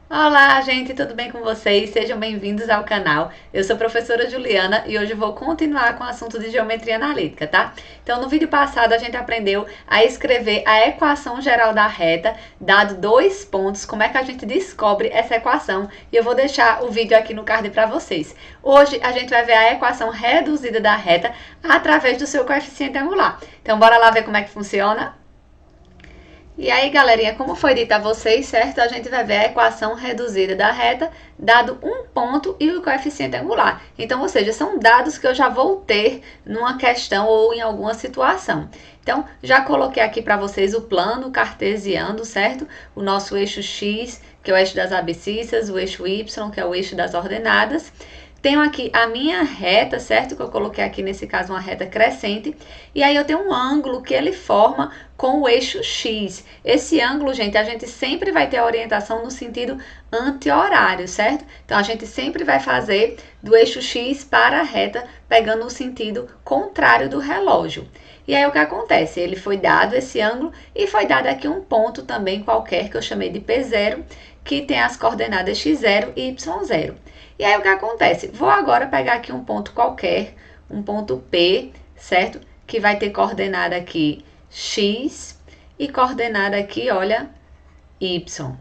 Olá, gente, tudo bem com vocês? Sejam bem-vindos ao canal. Eu sou a professora Juliana e hoje eu vou continuar com o assunto de geometria analítica, tá? Então, no vídeo passado a gente aprendeu a escrever a equação geral da reta, dado 2 pontos, como é que a gente descobre essa equação, e eu vou deixar o vídeo aqui no card para vocês. Hoje a gente vai ver a equação reduzida da reta através do seu coeficiente angular. Então, bora lá ver como é que funciona? E aí, galerinha, como foi dito a vocês, certo? A gente vai ver a equação reduzida da reta, dado um ponto e o coeficiente angular. Então, ou seja, são dados que eu já vou ter numa questão ou em alguma situação. Então, já coloquei aqui para vocês o plano cartesiano, certo? O nosso eixo X, que é o eixo das abscissas, o eixo Y, que é o eixo das ordenadas. Tenho aqui a minha reta, certo? Que eu coloquei aqui, nesse caso, uma reta crescente. E aí eu tenho um ângulo que ele forma com o eixo X. Esse ângulo, gente, a gente sempre vai ter a orientação no sentido anti-horário, certo? Então, a gente sempre vai fazer do eixo X para a reta, pegando o sentido contrário do relógio. E aí, o que acontece? Ele foi dado esse ângulo e foi dado aqui um ponto também qualquer, que eu chamei de P0, que tem as coordenadas x0 e y0. E aí, o que acontece? Vou agora pegar aqui um ponto qualquer, um ponto P, certo? Que vai ter coordenada aqui x e coordenada aqui, olha, y.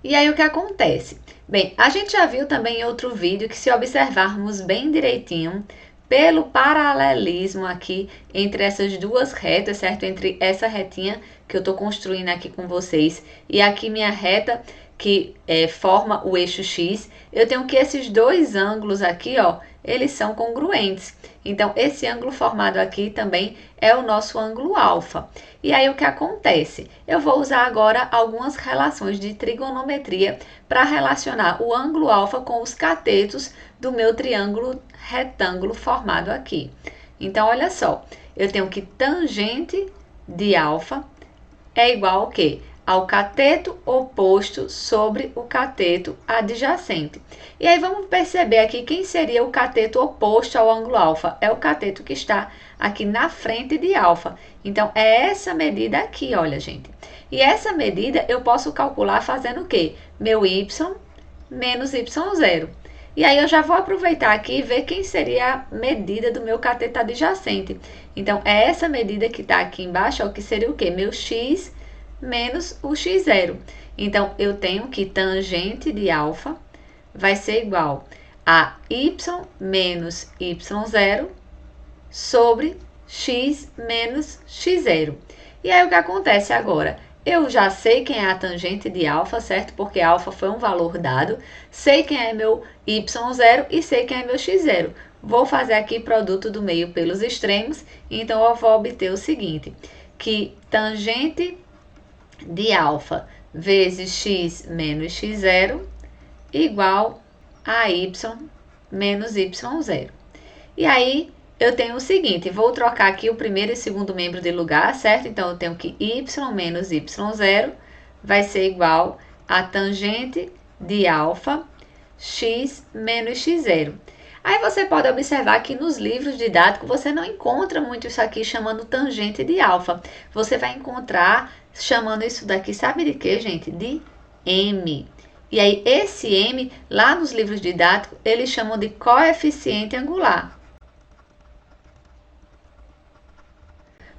E aí, o que acontece? Bem, a gente já viu também em outro vídeo que, se observarmos bem direitinho, pelo paralelismo aqui entre essas duas retas, certo? Entre essa retinha que eu estou construindo aqui com vocês e aqui minha reta que forma o eixo X, eu tenho que esses dois ângulos aqui, ó, eles são congruentes. Então, esse ângulo formado aqui também é o nosso ângulo alfa. E aí, o que acontece? Eu vou usar agora algumas relações de trigonometria para relacionar o ângulo alfa com os catetos do meu triângulo retângulo formado aqui. Então, olha só, eu tenho que tangente de alfa é igual ao quê? Ao cateto oposto sobre o cateto adjacente. E aí vamos perceber aqui quem seria o cateto oposto ao ângulo alfa. É o cateto que está aqui na frente de alfa. Então, é essa medida aqui, olha, gente. E essa medida eu posso calcular fazendo o quê? Meu y menos y0. E aí eu já vou aproveitar aqui e ver quem seria a medida do meu cateto adjacente. Então, é essa medida que está aqui embaixo, ó, que seria o quê? Meu x menos o x0. Então, eu tenho que tangente de alfa vai ser igual a y menos y0 sobre x menos x0. E aí, o que acontece agora? Eu já sei quem é a tangente de alfa, certo? Porque alfa foi um valor dado. Sei quem é meu y0 e sei quem é meu x0. Vou fazer aqui produto do meio pelos extremos. Então, eu vou obter o seguinte, que tangente de alfa vezes x menos x0 igual a y menos y0. E aí, eu tenho o seguinte, vou trocar aqui o primeiro e segundo membro de lugar, certo? Então, eu tenho que y menos y0 vai ser igual a tangente de alfa x menos x0. Aí você pode observar que nos livros didáticos você não encontra muito isso aqui chamando tangente de alfa. Você vai encontrar chamando isso daqui, sabe de quê, gente? De m. E aí, esse m, lá nos livros didáticos, eles chamam de coeficiente angular.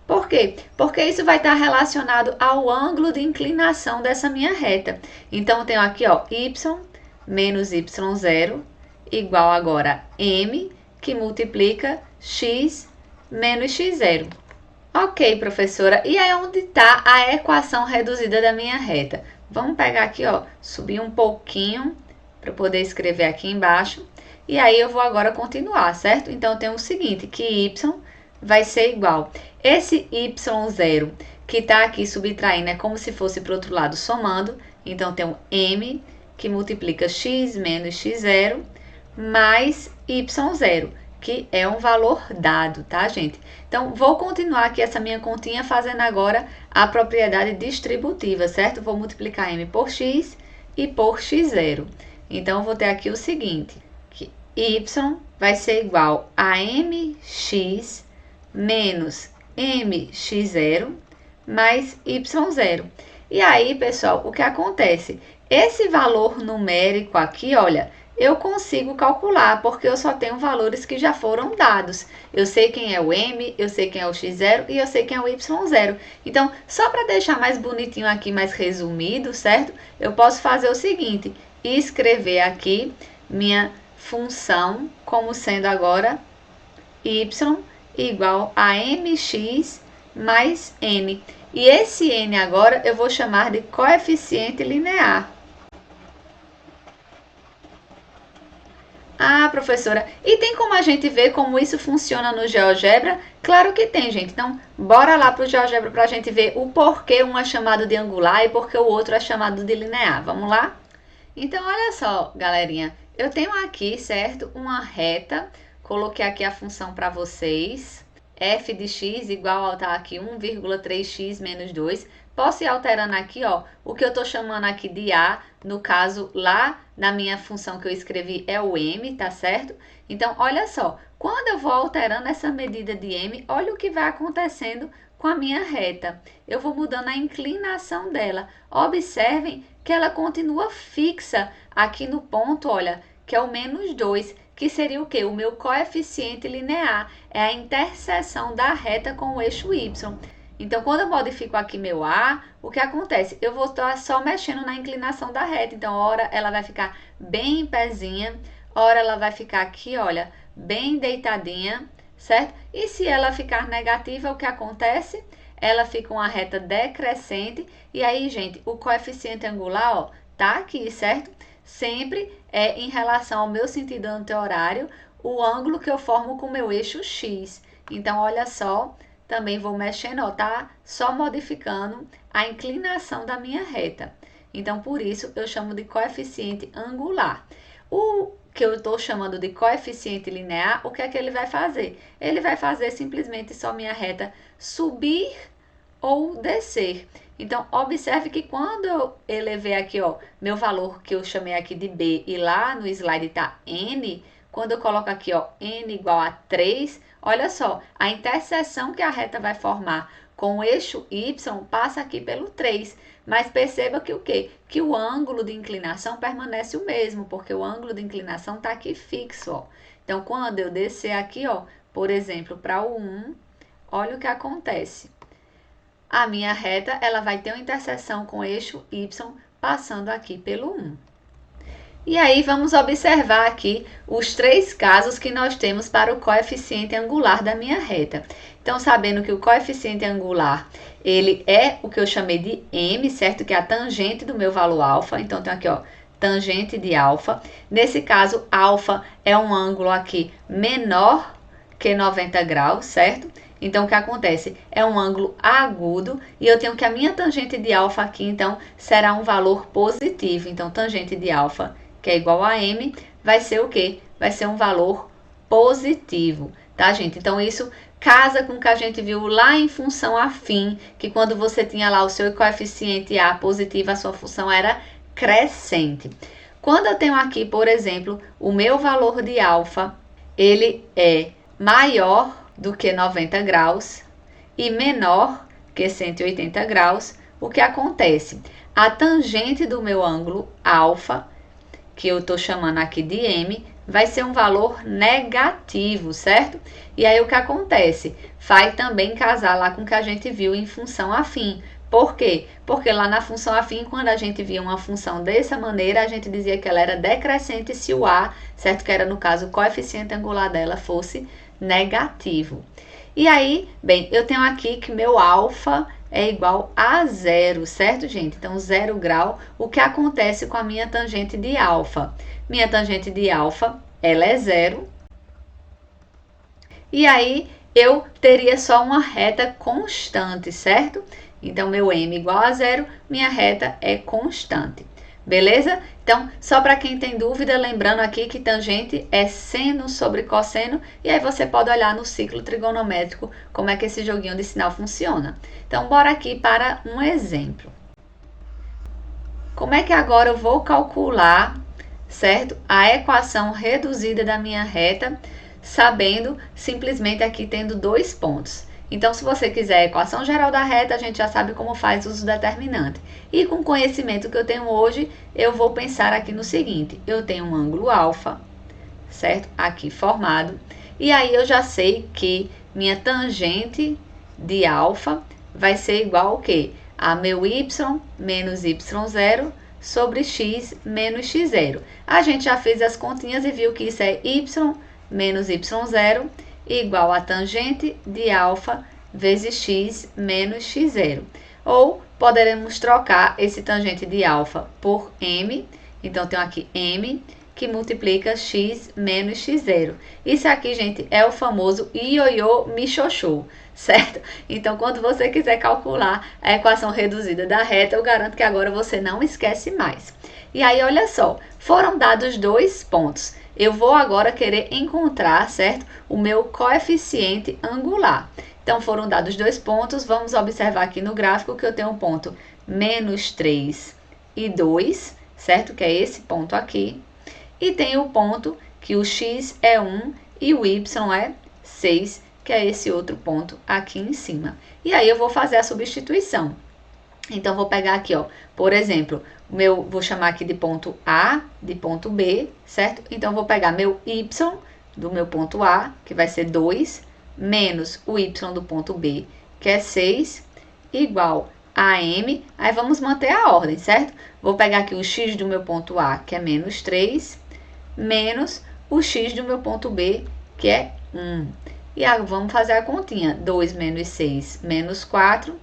Por quê? Porque isso vai estar relacionado ao ângulo de inclinação dessa minha reta. Então, eu tenho aqui, ó, y menos y0 igual agora m, que multiplica x menos x0. Ok, professora, e aí onde está a equação reduzida da minha reta? Vamos pegar aqui, ó, subir um pouquinho para poder escrever aqui embaixo. E aí eu vou agora continuar, certo? Então, eu tenho o seguinte, que y vai ser igual. Esse y0 que está aqui subtraindo é como se fosse para o outro lado somando. Então, eu tenho m que multiplica x menos x0 mais y0, que é um valor dado, tá, gente? Então, vou continuar aqui essa minha continha fazendo agora a propriedade distributiva, certo? Vou multiplicar m por x e por x0. Então, eu vou ter aqui o seguinte, que y vai ser igual a mx menos mx0 mais y0. E aí, pessoal, o que acontece? Esse valor numérico aqui, olha, eu consigo calcular, porque eu só tenho valores que já foram dados. Eu sei quem é o M, eu sei quem é o X0 e eu sei quem é o Y0. Então, só para deixar mais bonitinho aqui, mais resumido, certo? Eu posso fazer o seguinte, escrever aqui minha função como sendo agora y igual a mx mais n. E esse n agora eu vou chamar de coeficiente linear. Ah, professora, e tem como a gente ver como isso funciona no GeoGebra? Claro que tem, gente. Então, bora lá para o GeoGebra para a gente ver o porquê um é chamado de angular e porque o outro é chamado de linear. Vamos lá? Então, olha só, galerinha. Eu tenho aqui, certo, uma reta. Coloquei aqui a função para vocês. F de x igual a, tá aqui, 1,3x menos 2. Posso ir alterando aqui, ó, o que eu tô chamando aqui de A, no caso, lá na minha função que eu escrevi é o M, tá certo? Então, olha só, quando eu vou alterando essa medida de M, olha o que vai acontecendo com a minha reta. Eu vou mudando a inclinação dela. Observem que ela continua fixa aqui no ponto, olha, que é o menos 2, que seria o quê? O meu coeficiente linear, é a interseção da reta com o eixo Y. Então, quando eu modifico aqui meu A, o que acontece? Eu vou estar só mexendo na inclinação da reta. Então, ora ela vai ficar bem em pezinha, ora ela vai ficar aqui, olha, bem deitadinha, certo? E se ela ficar negativa, o que acontece? Ela fica uma reta decrescente. E aí, gente, o coeficiente angular, ó, tá aqui, certo? Sempre é em relação ao meu sentido anti-horário, o ângulo que eu formo com o meu eixo X. Então, olha só, também vou mexendo, ó, tá? Só modificando a inclinação da minha reta. Então, por isso, eu chamo de coeficiente angular. O que eu estou chamando de coeficiente linear, o que é que ele vai fazer? Ele vai fazer simplesmente só minha reta subir ou descer. Então, observe que quando eu elevei aqui, ó, meu valor que eu chamei aqui de B e lá no slide tá N, quando eu coloco aqui, ó, N igual a 3, olha só, a interseção que a reta vai formar com o eixo Y passa aqui pelo 3. Mas perceba que o quê? Que o ângulo de inclinação permanece o mesmo, porque o ângulo de inclinação tá aqui fixo, ó. Então, quando eu descer aqui, ó, por exemplo, para o 1, olha o que acontece. A minha reta, ela vai ter uma interseção com o eixo Y passando aqui pelo 1. E aí, vamos observar aqui os 3 casos que nós temos para o coeficiente angular da minha reta. Então, sabendo que o coeficiente angular, ele é o que eu chamei de M, certo? Que é a tangente do meu valor alfa. Então, tem aqui, ó, tangente de alfa. Nesse caso, alfa é um ângulo aqui menor que 90 graus, certo? Então, o que acontece? É um ângulo agudo e eu tenho que a minha tangente de alfa aqui, então, será um valor positivo. Então, tangente de alfa, que é igual a M, vai ser o quê? Vai ser um valor positivo, tá, gente? Então, isso casa com o que a gente viu lá em função afim, que quando você tinha lá o seu coeficiente A positivo, a sua função era crescente. Quando eu tenho aqui, por exemplo, o meu valor de alfa, ele é maior do que 90 graus e menor que 180 graus, o que acontece? A tangente do meu ângulo alfa, que eu estou chamando aqui de M, vai ser um valor negativo, certo? E aí o que acontece? Vai também casar lá com o que a gente viu em função afim. Por quê? Porque lá na função afim, quando a gente via uma função dessa maneira, a gente dizia que ela era decrescente se o A, certo? Que era, no caso, o coeficiente angular dela fosse negativo. E aí, bem, eu tenho aqui que meu alfa é igual a 0, certo, gente? Então, 0 grau, o que acontece com a minha tangente de alfa? Minha tangente de alfa, ela é 0. E aí, eu teria só uma reta constante, certo? Então, meu M igual a 0, minha reta é constante. Beleza? Então, só para quem tem dúvida, lembrando aqui que tangente é seno sobre cosseno, e aí você pode olhar no ciclo trigonométrico como é que esse joguinho de sinal funciona. Então, bora aqui para um exemplo. Como é que agora eu vou calcular, certo, a equação reduzida da minha reta, sabendo simplesmente aqui tendo 2 pontos. Então, se você quiser a equação geral da reta, a gente já sabe como faz uso determinante. E com o conhecimento que eu tenho hoje, eu vou pensar aqui no seguinte. Eu tenho um ângulo alfa, certo? Aqui formado. E aí eu já sei que minha tangente de alfa vai ser igual ao quê? A meu y menos y0 sobre x menos x0. A gente já fez as continhas e viu que isso é y menos y0 igual a tangente de alfa vezes x menos x0. Ou poderemos trocar esse tangente de alfa por m. Então, tenho aqui m que multiplica x menos x0. Isso aqui, gente, é o famoso ioiô michoxô, certo? Então, quando você quiser calcular a equação reduzida da reta, eu garanto que agora você não esquece mais. E aí, olha só, foram dados 2 pontos. Eu vou agora querer encontrar, certo, o meu coeficiente angular. Então, foram dados 2 pontos, vamos observar aqui no gráfico que eu tenho um ponto menos 3 e 2, certo? Que é esse ponto aqui. E tem o ponto que o x é 1 e o y é 6, que é esse outro ponto aqui em cima. E aí eu vou fazer a substituição. Então, vou pegar aqui, ó, por exemplo, vou chamar aqui de ponto A, de ponto B, certo? Então, vou pegar meu y do meu ponto A, que vai ser 2, menos o y do ponto B, que é 6, igual a m. Aí, vamos manter a ordem, certo? Vou pegar aqui o x do meu ponto A, que é menos 3, menos o x do meu ponto B, que é 1. E aí, vamos fazer a continha. 2 menos 6, menos 4,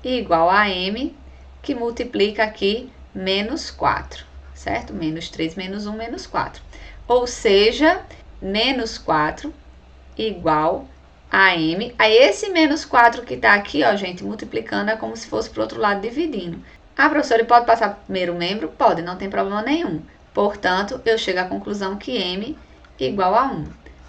igual a m, que multiplica aqui menos 4, certo? Menos 3, menos 1, menos 4. Ou seja, menos 4 igual a m. Aí, esse menos 4 que está aqui, ó, gente, multiplicando é como se fosse para o outro lado dividindo. Ah, professora, pode passar primeiro membro? Pode, não tem problema nenhum. Portanto, eu chego à conclusão que m igual a 1,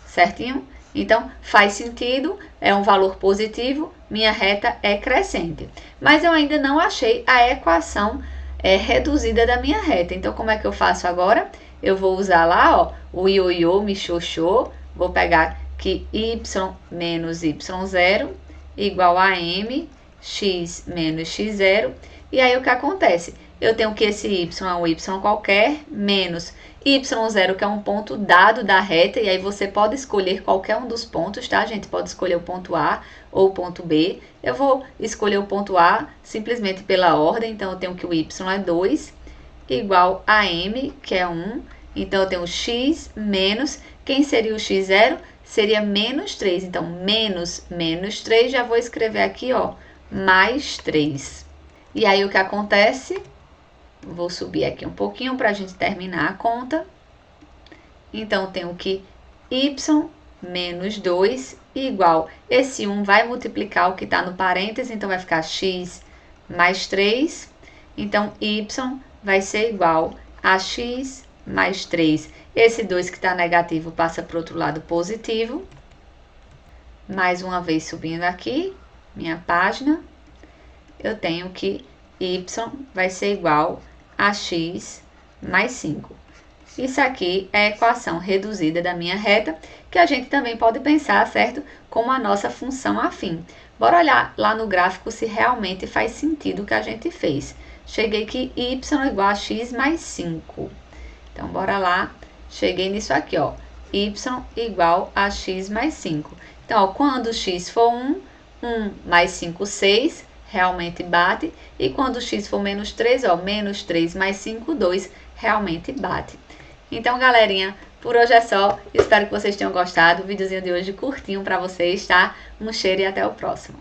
certinho? Então, faz sentido, é um valor positivo, minha reta é crescente. Mas eu ainda não achei a equação reduzida da minha reta. Então, como é que eu faço agora? Eu vou usar lá, ó, o ioiô michoxô, vou pegar que y menos y0 igual a m, x menos x0. E aí, o que acontece? Eu tenho que esse y é um y qualquer, menos y0, que é um ponto dado da reta, e aí você pode escolher qualquer um dos pontos, tá, gente? Pode escolher o ponto A ou o ponto B. Eu vou escolher o ponto A simplesmente pela ordem, então eu tenho que o y é 2, igual a m, que é 1. Então, eu tenho x menos, quem seria o x0? Seria menos 3. Então, menos 3, já vou escrever aqui, ó, mais 3. E aí, o que acontece? Vou subir aqui um pouquinho para a gente terminar a conta. Então, eu tenho que y menos 2 igual, esse 1 vai multiplicar o que está no parêntese, então vai ficar x mais 3. Então, y vai ser igual a x mais 3. Esse 2 que está negativo passa para o outro lado positivo. Mais uma vez subindo aqui, minha página, eu tenho que y vai ser igual a x mais 5. Isso aqui é a equação reduzida da minha reta, que a gente também pode pensar, certo? Como a nossa função afim. Bora olhar lá no gráfico se realmente faz sentido o que a gente fez. Cheguei que y igual a x mais 5. Então, bora lá. Cheguei nisso aqui, ó. Y igual a x mais 5. Então, ó, quando x for 1, 1 mais 5, 6, realmente bate. E quando x for menos 3, ó, menos 3 mais 5, 2, realmente bate. Então, galerinha, por hoje é só. Espero que vocês tenham gostado. O videozinho de hoje curtinho para vocês, tá? Um cheiro e até o próximo.